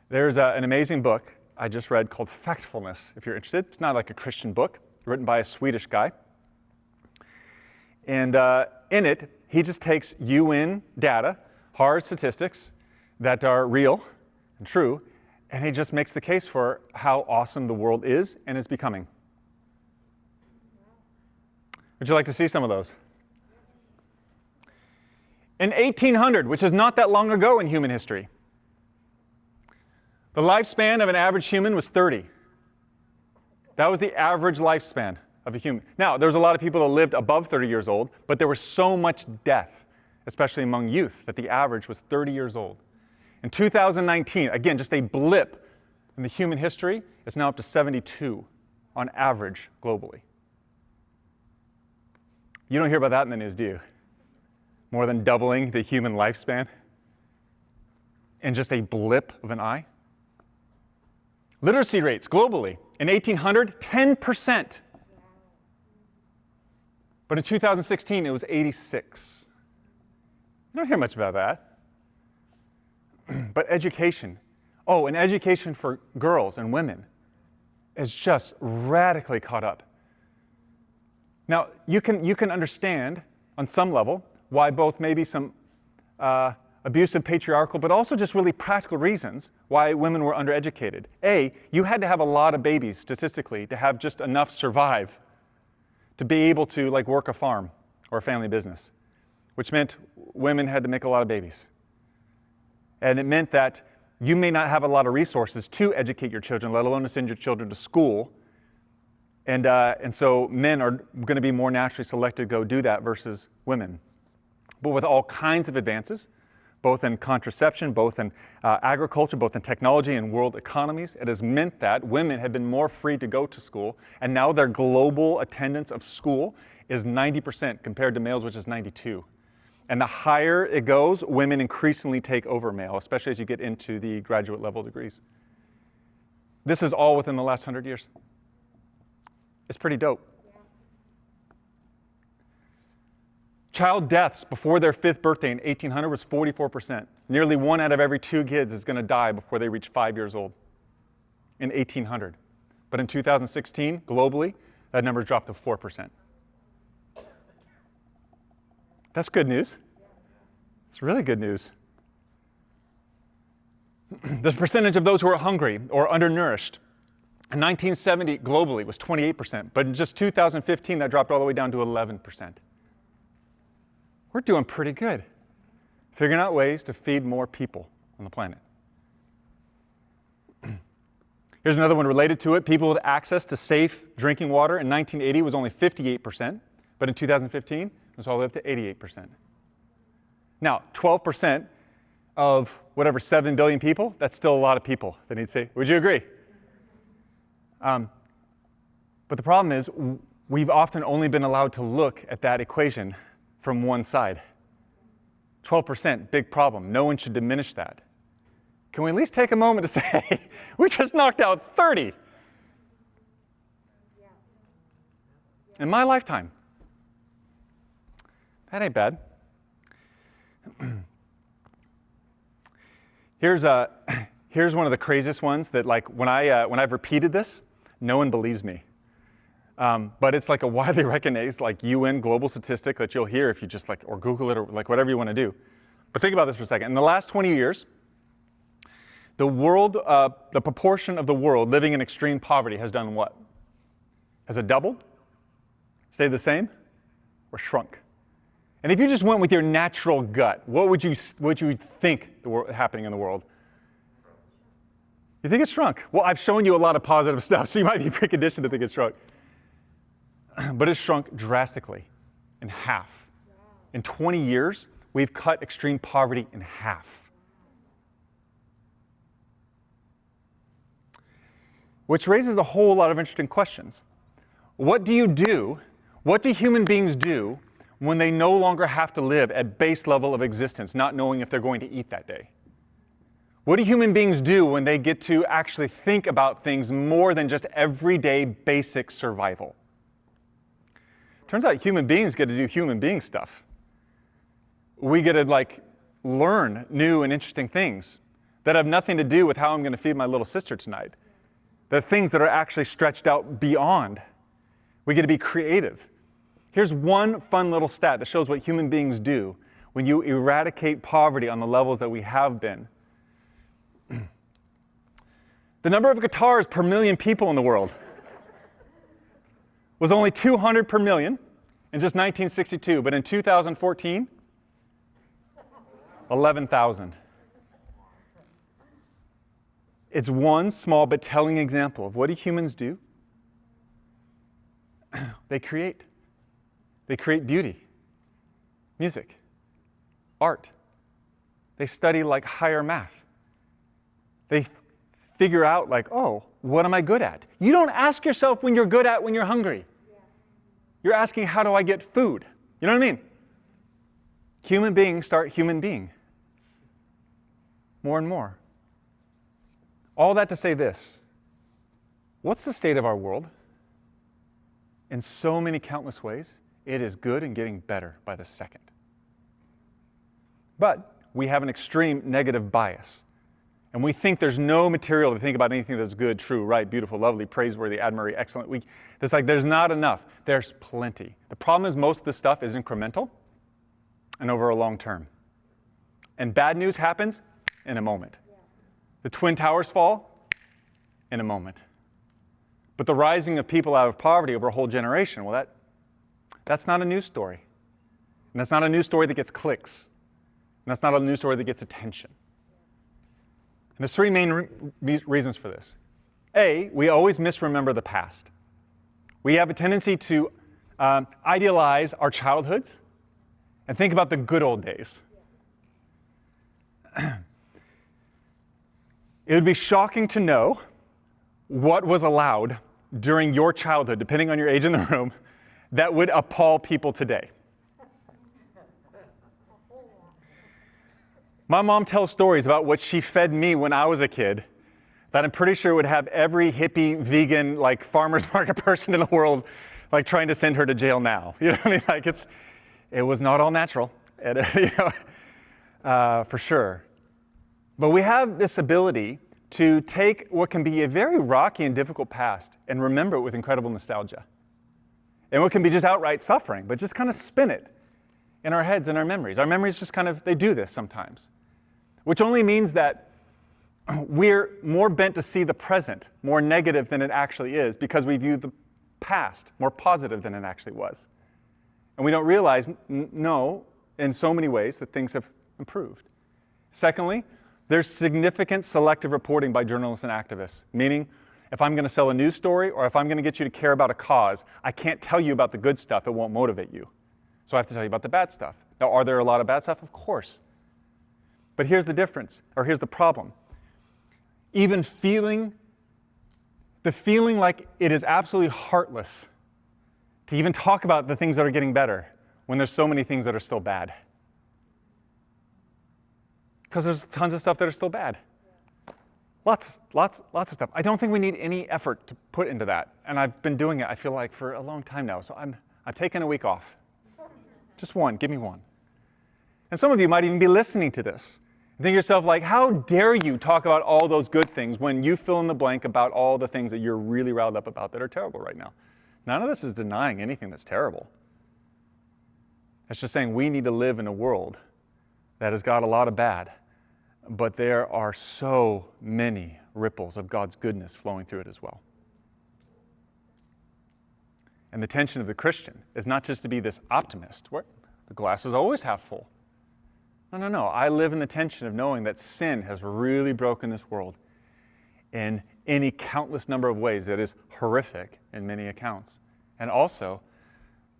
There's an amazing book I just read called Factfulness, if you're interested. It's not like a Christian book, written by a Swedish guy. And in it, he just takes UN data, hard statistics that are real and true, and he just makes the case for how awesome the world is and is becoming. Would you like to see some of those? In 1800, which is not that long ago in human history, the lifespan of an average human was 30. That was the average lifespan of a human. Now, there's a lot of people that lived above 30 years old, but there was so much death, especially among youth, that the average was 30 years old. In 2019, again, just a blip in the human history, it's now up to 72 on average globally. You don't hear about that in the news, do you? More than doubling the human lifespan in just a blip of an eye. Literacy rates globally, in 1800, 10%. But in 2016, it was 86. You don't hear much about that. But education, and education for girls and women is just radically caught up. Now, you can understand on some level why both maybe some abusive patriarchal, but also just really practical reasons why women were undereducated. You had to have a lot of babies statistically to have just enough survive to be able to work a farm or a family business, which meant women had to make a lot of babies. And it meant that you may not have a lot of resources to educate your children, let alone to send your children to school. And so men are going to be more naturally selected to go do that versus women. But with all kinds of advances, both in contraception, both in agriculture, both in technology and world economies, it has meant that women have been more free to go to school, and now their global attendance of school is 90% compared to males, which is 92%. And the higher it goes, women increasingly take over male, especially as you get into the graduate level degrees. This is all within the last 100 years. It's pretty dope. Child deaths before their 5th birthday in 1800 was 44%. Nearly 1 out of every 2 kids is going to die before they reach 5 years old in 1800. But in 2016, globally, that number dropped to 4%. That's good news. It's really good news. The percentage of those who are hungry or undernourished in 1970 globally was 28%, but in just 2015 that dropped all the way down to 11%. We're doing pretty good, figuring out ways to feed more people on the planet. Here's another one related to it. People with access to safe drinking water in 1980 was only 58%, but in 2015 it was all the way up to 88%. Now, 12% of whatever 7 billion people, that's still a lot of people that need safe. Would you agree? But the problem is we've often only been allowed to look at that equation from one side. 12%, big problem. No one should diminish that. Can we at least take a moment to say, we just knocked out 30 in my lifetime? That ain't bad. Here's one of the craziest ones that when I've repeated this, no one believes me. But it's like a widely recognized like UN global statistic that you'll hear if you just like, or Google it or like whatever you want to do. But think about this for a second. In the last 20 years, the proportion of the world living in extreme poverty has done what? Has it doubled? Stayed the same? Or shrunk? And if you just went with your natural gut, what would you think happening in the world? You think it's shrunk? Well, I've shown you a lot of positive stuff, so you might be preconditioned to think it's shrunk. But it's shrunk drastically, in half. In 20 years, we've cut extreme poverty in half. Which raises a whole lot of interesting questions. What do human beings do when they no longer have to live at base level of existence, not knowing if they're going to eat that day? What do human beings do when they get to actually think about things more than just everyday basic survival? Turns out human beings get to do human being stuff. We get to like learn new and interesting things that have nothing to do with how I'm going to feed my little sister tonight. The things that are actually stretched out beyond. We get to be creative. Here's one fun little stat that shows what human beings do when you eradicate poverty on the levels that we have been. The number of guitars per million people in the world was only 200 per million in just 1962, but in 2014, 11,000. It's one small but telling example of what do humans do? They create. They create beauty, music, art. They study like higher math. They figure out like, oh, what am I good at? You don't ask yourself when you're good at when you're hungry. You're asking, how do I get food? You know what I mean? Human beings start human being. More and more. All that to say this. What's the state of our world? In so many countless ways, it is good and getting better by the second. But we have an extreme negative bias. And we think there's no material to think about anything that's good, true, right, beautiful, lovely, praiseworthy, admirable, excellent. It's like there's not enough. There's plenty. The problem is most of this stuff is incremental and over a long term. And bad news happens in a moment. The Twin Towers fall in a moment. But the rising of people out of poverty over a whole generation, well, that's not a news story. And that's not a news story that gets clicks. And that's not a news story that gets attention. And there's three main reasons for this. A, we always misremember the past. We have a tendency to idealize our childhoods and think about the good old days. It would be shocking to know what was allowed during your childhood, depending on your age in the room, that would appall people today. My mom tells stories about what she fed me when I was a kid that I'm pretty sure would have every hippie, vegan, like farmer's market person in the world like trying to send her to jail now. You know what I mean? Like it was not all natural, for sure. But we have this ability to take what can be a very rocky and difficult past and remember it with incredible nostalgia. And what can be just outright suffering, but just kind of spin it in our heads and our memories. Our memories just kind of, they do this sometimes. Which only means that we're more bent to see the present more negative than it actually is because we view the past more positive than it actually was. And we don't realize, no, in so many ways that things have improved. Secondly, there's significant selective reporting by journalists and activists, meaning if I'm going to sell a news story or if I'm going to get you to care about a cause, I can't tell you about the good stuff. It won't motivate you. So I have to tell you about the bad stuff. Now, are there a lot of bad stuff? Of course. But here's the difference, or here's the problem. Even feeling like it is absolutely heartless to even talk about the things that are getting better when there's so many things that are still bad. Because there's tons of stuff that are still bad. Lots of stuff. I don't think we need any effort to put into that. And I've been doing it, I feel like, for a long time now. So I'm taking a week off. Just one, give me one. And some of you might even be listening to this. And think to yourself, like, how dare you talk about all those good things when you fill in the blank about all the things that you're really riled up about that are terrible right now? None of this is denying anything that's terrible. It's just saying we need to live in a world that has got a lot of bad, but there are so many ripples of God's goodness flowing through it as well. And the tension of the Christian is not just to be this optimist, where the glass is always half full. No. I live in the tension of knowing that sin has really broken this world in any countless number of ways that is horrific in many accounts. And also,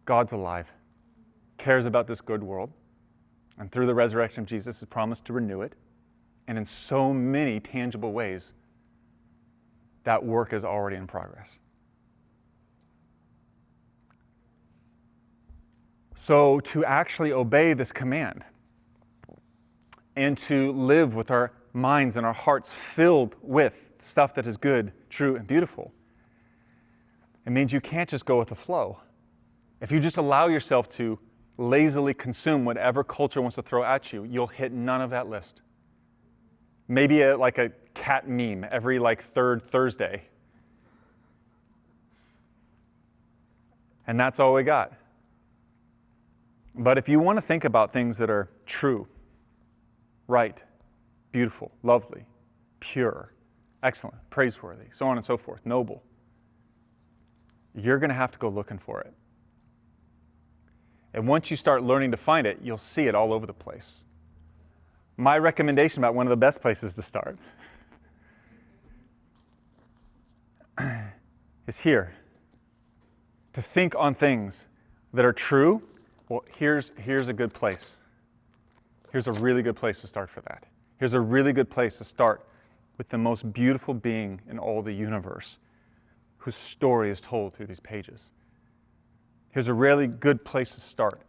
God's alive, cares about this good world, and through the resurrection of Jesus has promised to renew it. And in so many tangible ways, that work is already in progress. So to actually obey this command and to live with our minds and our hearts filled with stuff that is good, true, and beautiful, it means you can't just go with the flow. If you just allow yourself to lazily consume whatever culture wants to throw at you, you'll hit none of that list. Maybe like a cat meme every third Thursday. And that's all we got. But if you want to think about things that are true, right, beautiful, lovely, pure, excellent, praiseworthy, so on and so forth, noble, you're going to have to go looking for it. And once you start learning to find it, you'll see it all over the place. My recommendation about one of the best places to start is here. To think on things that are true, well, here's a good place. Here's a really good place to start for that. Here's a really good place to start with the most beautiful being in all the universe, whose story is told through these pages. Here's a really good place to start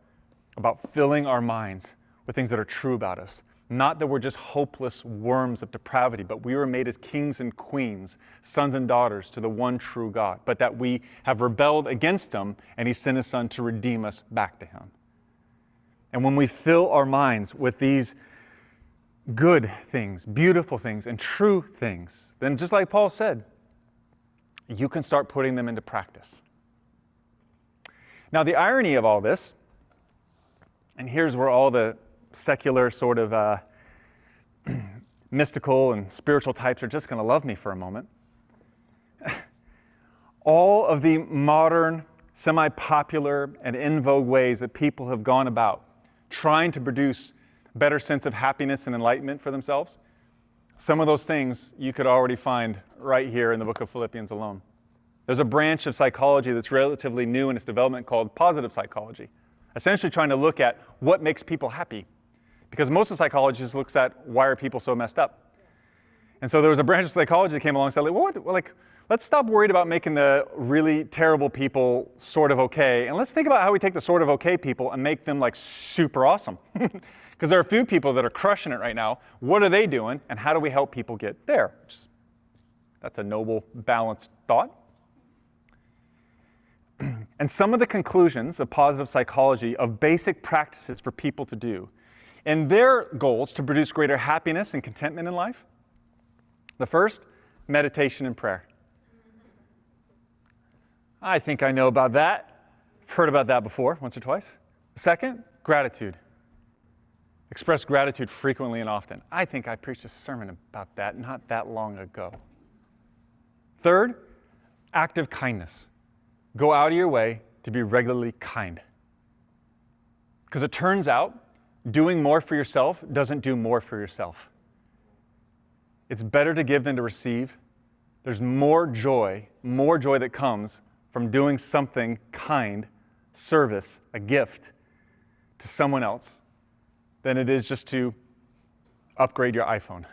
about filling our minds with things that are true about us. Not that we're just hopeless worms of depravity, but we were made as kings and queens, sons and daughters to the one true God, but that we have rebelled against Him, and He sent His Son to redeem us back to Him. And when we fill our minds with these good things, beautiful things, and true things, then just like Paul said, you can start putting them into practice. Now, the irony of all this, and here's where all the secular sort of mystical and spiritual types are just going to love me for a moment. All of the modern, semi-popular, and in vogue ways that people have gone about trying to produce a better sense of happiness and enlightenment for themselves, some of those things you could already find right here in the book of Philippians alone. There's a branch of psychology that's relatively new in its development called positive psychology, essentially trying to look at what makes people happy. Because most of psychology just looks at why are people so messed up. And so there was a branch of psychology that came along and said, let's stop worried about making the really terrible people sort of okay, and let's think about how we take the sort of okay people and make them super awesome. Because there are a few people that are crushing it right now. What are they doing, and how do we help people get there? That's a noble, balanced thought. And some of the conclusions of positive psychology of basic practices for people to do and their goals to produce greater happiness and contentment in life. The first, meditation and prayer. I think I know about that. I've heard about that before, once or twice. The second, gratitude. Express gratitude frequently and often. I think I preached a sermon about that not that long ago. Third, active kindness. Go out of your way to be regularly kind. Because it turns out, doing more for yourself doesn't do more for yourself. It's better to give than to receive. There's more joy that comes from doing something kind, service, a gift to someone else than it is just to upgrade your iPhone.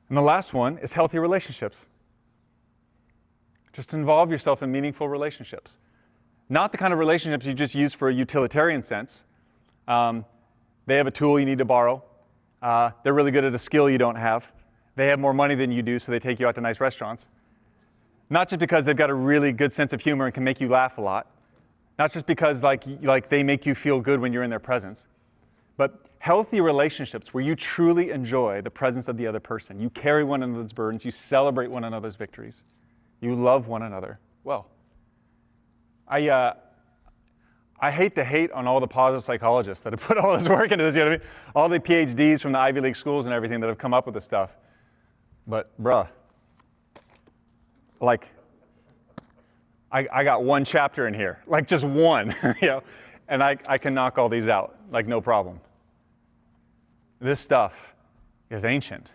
And the last one is healthy relationships. Just involve yourself in meaningful relationships. Not the kind of relationships you just use for a utilitarian sense. They have a tool you need to borrow. They're really good at a skill you don't have. They have more money than you do, so they take you out to nice restaurants. Not just because they've got a really good sense of humor and can make you laugh a lot. Not just because like they make you feel good when you're in their presence. but healthy relationships where you truly enjoy the presence of the other person. You carry one another's burdens. You celebrate one another's victories. You love one another well. I hate to hate on all the positive psychologists that have put all this work into this, you know what I mean? All the PhDs from the Ivy League schools and everything that have come up with this stuff. But bruh, like, I got one chapter in here, like just one, you know, and I can knock all these out, like no problem. This stuff is ancient.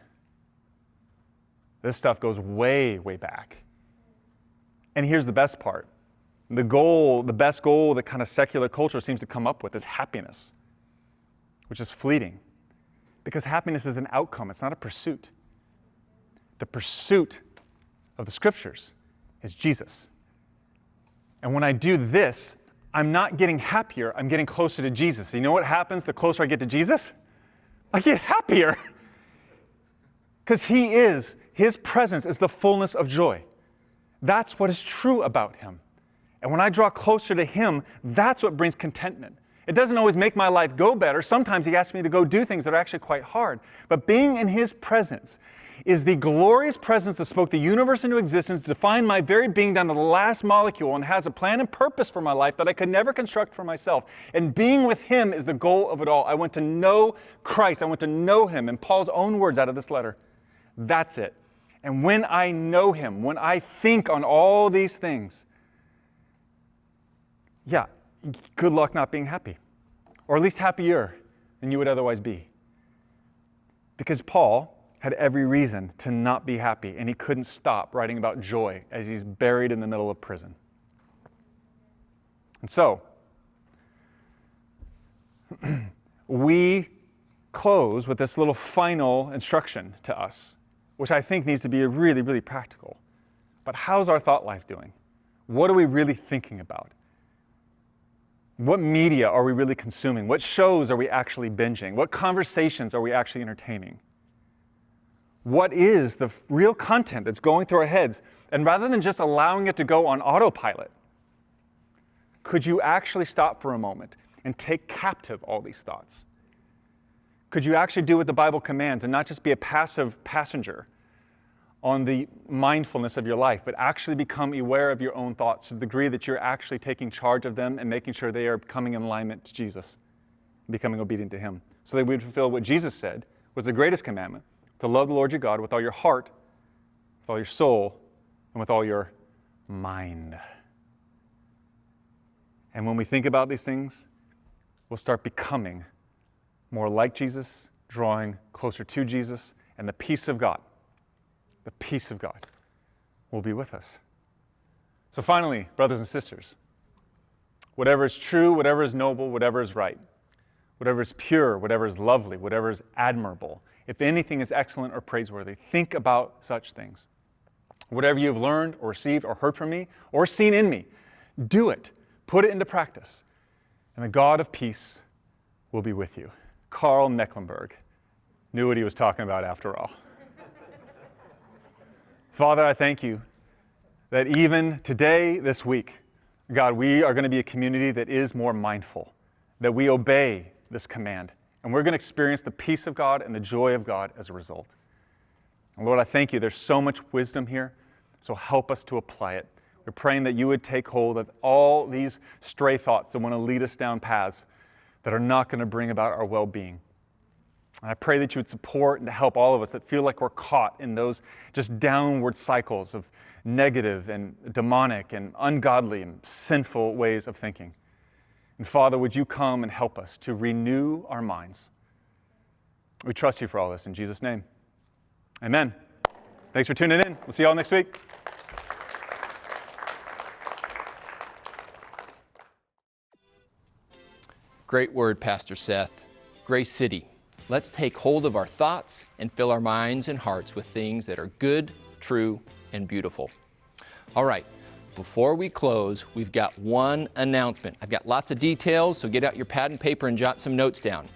This stuff goes way, way back. And here's the best part. The best goal that kind of secular culture seems to come up with is happiness, which is fleeting. Because happiness is an outcome, it's not a pursuit. The pursuit of the scriptures is Jesus. And when I do this, I'm not getting happier, I'm getting closer to Jesus. You know what happens the closer I get to Jesus? I get happier. Because His presence is the fullness of joy. That's what is true about Him. And when I draw closer to Him, that's what brings contentment. It doesn't always make my life go better. Sometimes He asks me to go do things that are actually quite hard. But being in His presence is the glorious presence that spoke the universe into existence, defined my very being down to the last molecule, and has a plan and purpose for my life that I could never construct for myself. And being with Him is the goal of it all. I want to know Christ. I want to know Him. In Paul's own words out of this letter, that's it. And when I know Him, when I think on all these things, yeah, good luck not being happy, or at least happier than you would otherwise be. Because Paul had every reason to not be happy, and he couldn't stop writing about joy as he's buried in the middle of prison. And so, we close with this little final instruction to us, which I think needs to be really, really practical. But how's our thought life doing? What are we really thinking about? What media are we really consuming? What shows are we actually binging? What conversations are we actually entertaining? What is the real content that's going through our heads? And rather than just allowing it to go on autopilot, could you actually stop for a moment and take captive all these thoughts? Could you actually do what the Bible commands and not just be a passive passenger on the mindfulness of your life, but actually become aware of your own thoughts to the degree that you're actually taking charge of them and making sure they are coming in alignment to Jesus, becoming obedient to Him, so that we would fulfill what Jesus said was the greatest commandment, to love the Lord your God with all your heart, with all your soul, and with all your mind. And when we think about these things, we'll start becoming more like Jesus, drawing closer to Jesus, and the peace of God will be with us. So finally, brothers and sisters, whatever is true, whatever is noble, whatever is right, whatever is pure, whatever is lovely, whatever is admirable, if anything is excellent or praiseworthy, think about such things. Whatever you have learned or received or heard from me or seen in me, do it. Put it into practice. And the God of peace will be with you. Carl Mecklenburg knew what he was talking about after all. Father, I thank you that even today, this week, God, we are going to be a community that is more mindful, that we obey this command, and we're going to experience the peace of God and the joy of God as a result. And Lord, I thank you. There's so much wisdom here, so help us to apply it. We're praying that you would take hold of all these stray thoughts that want to lead us down paths that are not going to bring about our well-being. And I pray that you would support and help all of us that feel like we're caught in those just downward cycles of negative and demonic and ungodly and sinful ways of thinking. And Father, would you come and help us to renew our minds? We trust you for all this in Jesus' name. Amen. Thanks for tuning in. We'll see you all next week. Great word, Pastor Seth. Grace City, let's take hold of our thoughts and fill our minds and hearts with things that are good, true, and beautiful. All right, before we close, we've got one announcement. I've got lots of details, so get out your pad and paper and jot some notes down.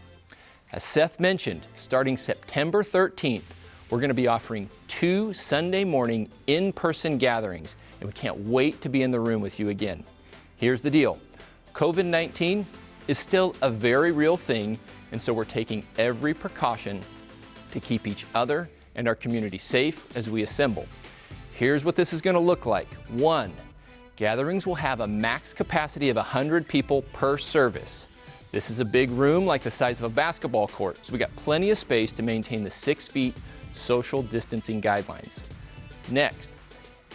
As Seth mentioned, starting September 13th, we're going to be offering 2 Sunday morning in-person gatherings, and we can't wait to be in the room with you again. Here's the deal. COVID-19 is still a very real thing, and so we're taking every precaution to keep each other and our community safe as we assemble. Here's what this is going to look like. 1, gatherings will have a max capacity of 100 people per service. This is a big room like the size of a basketball court, so we got plenty of space to maintain the 6 feet social distancing guidelines. Next,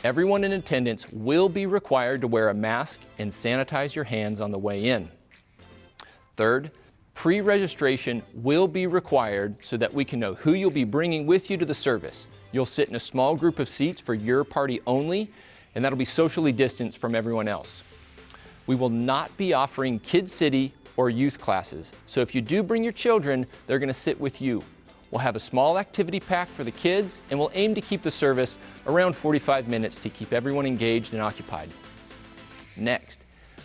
everyone in attendance will be required to wear a mask and sanitize your hands on the way in. Third, pre-registration will be required so that we can know who you'll be bringing with you to the service. You'll sit in a small group of seats for your party only, and that'll be socially distanced from everyone else. We will not be offering Kid City or youth classes, so if you do bring your children, they're going to sit with you. We'll have a small activity pack for the kids, and we'll aim to keep the service around 45 minutes to keep everyone engaged and occupied. Next,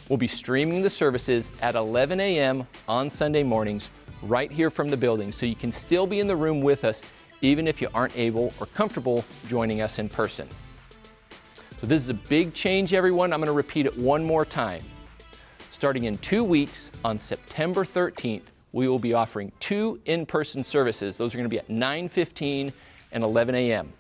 we'll be streaming the services at 11 a.m. on Sunday mornings right here from the building, so you can still be in the room with us even if you aren't able or comfortable joining us in person. So this is a big change, everyone. I'm going to repeat it one more time. Starting in 2 weeks, on September 13th, we will be offering 2 in-person services. Those are going to be at 9:15 and 11 a.m.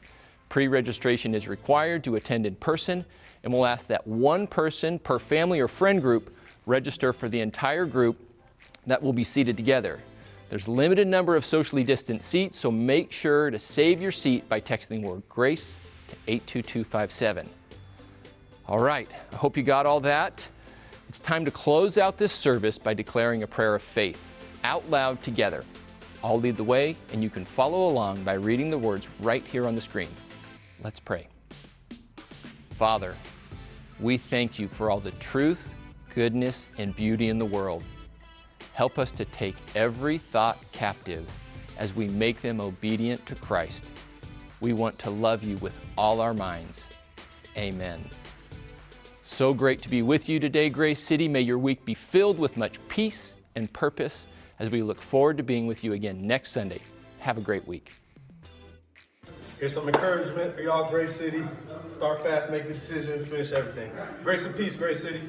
Pre-registration is required to attend in person, and we'll ask that 1 person per family or friend group register for the entire group that will be seated together. There's a limited number of socially distant seats, so make sure to save your seat by texting the word GRACE to 82257. All right, I hope you got all that. It's time to close out this service by declaring a prayer of faith out loud together. I'll lead the way, and you can follow along by reading the words right here on the screen. Let's pray. Father, we thank you for all the truth, goodness, and beauty in the world. Help us to take every thought captive as we make them obedient to Christ. We want to love you with all our minds. Amen. So great to be with you today, Grace City. May your week be filled with much peace and purpose as we look forward to being with you again next Sunday. Have a great week. Here's some encouragement for y'all, Grace City. Start fast, make your decisions, finish everything. Grace and peace, Grace City.